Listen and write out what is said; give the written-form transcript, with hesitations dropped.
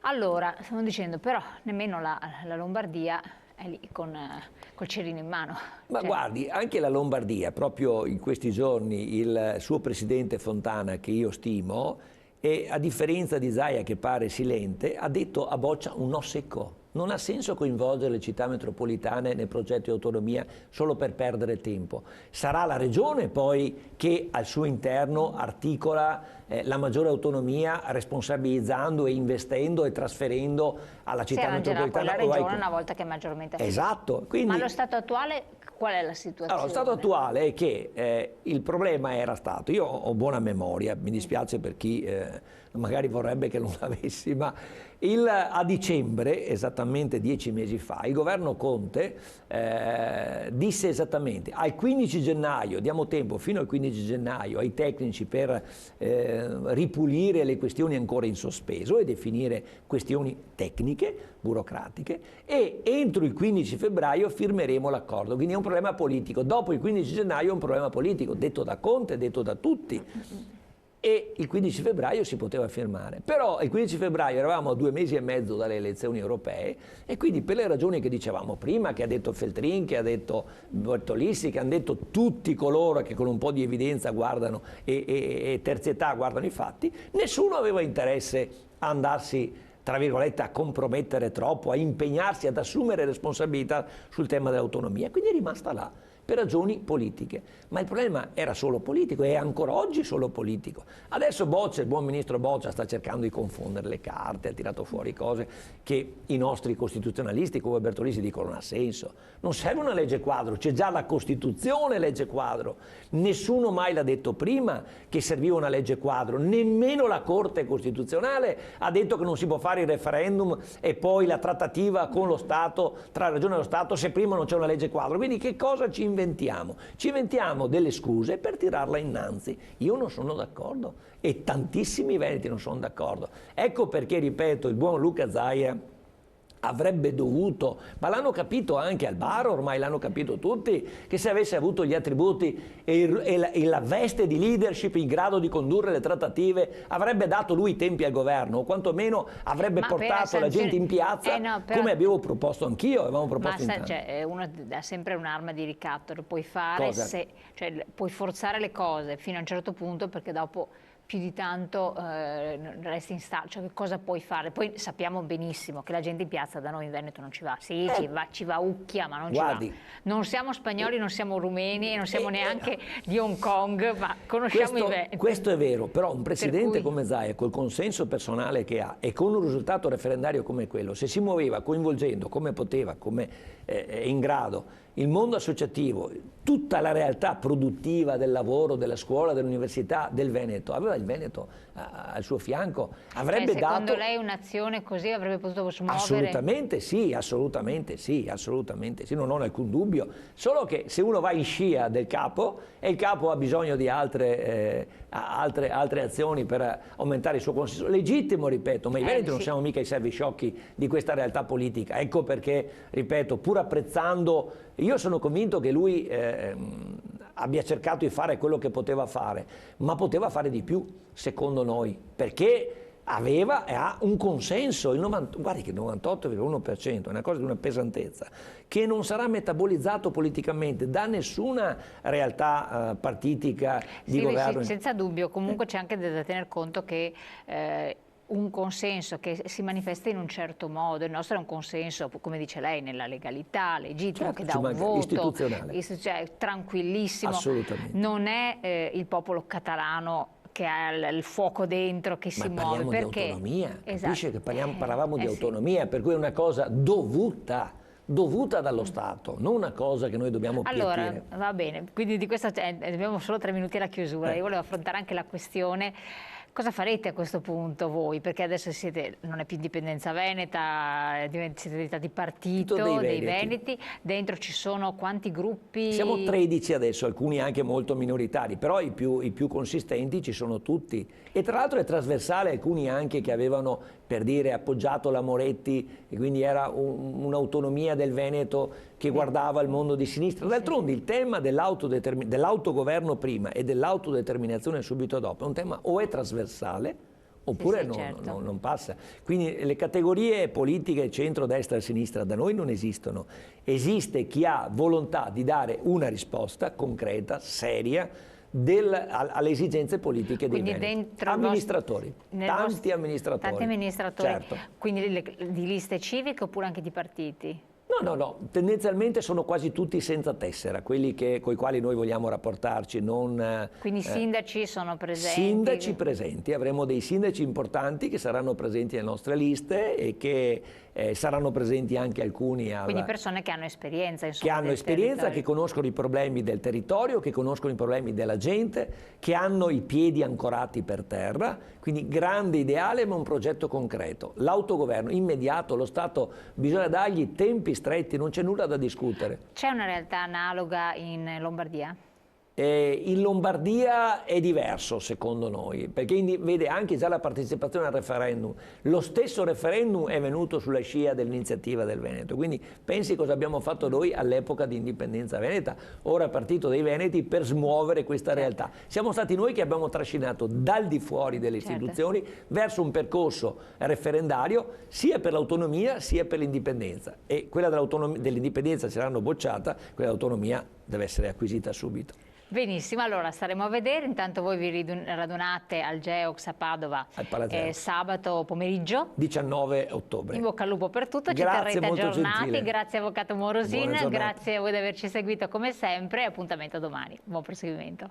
Allora, stiamo dicendo, però nemmeno la Lombardia è lì col cerino in mano. Ma Cioè, guardi, anche la Lombardia, proprio in questi giorni, il suo presidente Fontana, che io stimo, e a differenza di Zaia che pare silente, ha detto a boccia un no secco. Non ha senso coinvolgere le città metropolitane nel progetto di autonomia solo per perdere tempo. Sarà la regione poi che al suo interno articola la maggiore autonomia responsabilizzando e investendo e trasferendo alla si città arrangerà poi la metropolitana. regione una volta che è maggiormente Esatto. Ma Quindi, allo stato attuale qual è la situazione? allora, lo stato attuale è che il problema era stato, io ho buona memoria, mi dispiace per chi magari vorrebbe che non l'avessi, ma a dicembre, esattamente 10 mesi fa, il governo Conte disse esattamente al 15 gennaio, diamo tempo fino al 15 gennaio ai tecnici per ripulire le questioni ancora in sospeso e definire questioni tecniche, burocratiche, e entro il 15 febbraio firmeremo l'accordo. Quindi è un problema politico. Dopo il 15 gennaio è un problema politico, detto da Conte, detto da tutti. E il 15 febbraio si poteva firmare. Però il 15 febbraio eravamo a 2 mesi e mezzo dalle elezioni europee e quindi per le ragioni che dicevamo prima, che ha detto Feltrin, che ha detto Bertolissi, che hanno detto tutti coloro che con un po' di evidenza guardano e terzietà guardano i fatti, nessuno aveva interesse a andarsi, tra virgolette, a compromettere troppo, a impegnarsi, ad assumere responsabilità sul tema dell'autonomia. Quindi è rimasta là per ragioni politiche. Ma il problema era solo politico e è ancora oggi solo politico. Adesso Boccia, il buon ministro Boccia, sta cercando di confondere le carte, ha tirato fuori cose che i nostri costituzionalisti come Bertolisi dicono non ha senso. Non serve una legge quadro, c'è già la Costituzione legge quadro. Nessuno mai l'ha detto prima che serviva una legge quadro, nemmeno la Corte Costituzionale ha detto che non si può fare il referendum e poi la trattativa con lo Stato, tra la Regione e lo Stato, se prima non c'è una legge quadro. Quindi che cosa ci inventiamo? Ci inventiamo delle scuse per tirarla innanzi. Io non sono d'accordo e tantissimi veneti non sono d'accordo. Ecco perché, ripeto, il buon Luca Zaia avrebbe dovuto, ma l'hanno capito anche al bar, ormai l'hanno capito tutti, che se avesse avuto gli attributi e la veste di leadership in grado di condurre le trattative, avrebbe dato lui i tempi al governo, o quantomeno avrebbe portato la gente in piazza, no, però, come avevo proposto anch'io, avevamo proposto ma in tanti. cioè, uno ha sempre un'arma di ricatto, lo puoi fare, cioè, puoi forzare le cose fino a un certo punto perché dopo più di tanto resti in stato, cioè che cosa puoi fare? Poi sappiamo benissimo che la gente in piazza da noi in Veneto non ci va, sì, ci va Ucchia, ma non Guardi, ci va. Non siamo spagnoli, non siamo rumeni, non siamo neanche di Hong Kong, ma conosciamo i Veneti. Questo è vero, però un presidente come Zaia, col consenso personale che ha e con un risultato referendario come quello, se si muoveva coinvolgendo come poteva, come è in grado, il mondo associativo, tutta la realtà produttiva del lavoro, della scuola, dell'università, del Veneto, aveva il Veneto al suo fianco, avrebbe dato... Secondo lei un'azione così avrebbe potuto smuovere? Assolutamente sì, assolutamente sì, assolutamente sì, non ho alcun dubbio, solo che se uno va in scia del capo e il capo ha bisogno di altre azioni per aumentare il suo consenso, legittimo, ripeto, ma i veneti non siamo mica i servisciocchi di questa realtà politica, ecco perché, ripeto, pur apprezzando, io sono convinto che lui abbia cercato di fare quello che poteva fare, ma poteva fare di più, secondo noi, perché aveva e ha un consenso, guardi che il 98,1% è una cosa di una pesantezza, che non sarà metabolizzato politicamente da nessuna realtà partitica di governo. Sì, senza dubbio, comunque c'è anche da tener conto che un consenso che si manifesta in un certo modo, il nostro è un consenso, come dice lei, nella legalità, legittimo, certo, che dà un voto, istituzionale, cioè, tranquillissimo, assolutamente. Non è il popolo catalano che ha il fuoco dentro, che si muove. Ma parliamo di autonomia, capisce che parlavamo di autonomia, per cui è una cosa dovuta dallo Stato, non una cosa che noi dobbiamo pietire. Allora, va bene, quindi di questo abbiamo solo 3 minuti alla chiusura, io volevo affrontare anche la questione. Cosa farete a questo punto voi? Perché adesso non è più indipendenza veneta, siete diventati partito dei veneti, dentro ci sono quanti gruppi? Siamo 13 adesso, alcuni anche molto minoritari, però i più consistenti ci sono tutti. E tra l'altro è trasversale, alcuni anche che avevano, per dire, appoggiato la Moretti, e quindi era un'autonomia del Veneto che guardava il mondo di sinistra. D'altronde il tema dell'autogoverno prima e dell'autodeterminazione subito dopo è un tema o è trasversale oppure sì, certo. non passa. Quindi le categorie politiche centro, destra e sinistra da noi non esistono. Esiste chi ha volontà di dare una risposta concreta, seria, alle esigenze politiche dei Quindi veneti. dentro Amministratori, tanti amministratori. Tanti amministratori, certo. Quindi di liste civiche oppure anche di partiti? No, tendenzialmente sono quasi tutti senza tessera, quelli con i quali noi vogliamo rapportarci. Quindi i sindaci sono presenti? Sindaci presenti, avremo dei sindaci importanti che saranno presenti nelle nostre liste e che saranno presenti anche alcuni. Quindi persone che hanno esperienza, insomma, che hanno esperienza, che conoscono i problemi del territorio, che conoscono i problemi della gente, che hanno i piedi ancorati per terra, quindi grande ideale ma un progetto concreto. L'autogoverno immediato, lo Stato bisogna dargli tempi stretti, non c'è nulla da discutere. C'è una realtà analoga in Lombardia? In Lombardia è diverso secondo noi, perché vede anche già la partecipazione al referendum, lo stesso referendum è venuto sulla scia dell'iniziativa del Veneto, quindi pensi cosa abbiamo fatto noi all'epoca di indipendenza veneta, ora partito dei Veneti per smuovere questa realtà. Siamo stati noi che abbiamo trascinato dal di fuori delle istituzioni verso un percorso referendario sia per l'autonomia sia per l'indipendenza, e quella dell'indipendenza ce l'hanno bocciata, quella dell'autonomia deve essere acquisita subito. Benissimo, allora staremo a vedere, intanto voi vi radunate al Geox a Padova sabato pomeriggio 19 ottobre. In bocca al lupo per tutto, ci terrete aggiornati, grazie Avvocato Morosin, grazie a voi di averci seguito come sempre, appuntamento domani, buon proseguimento.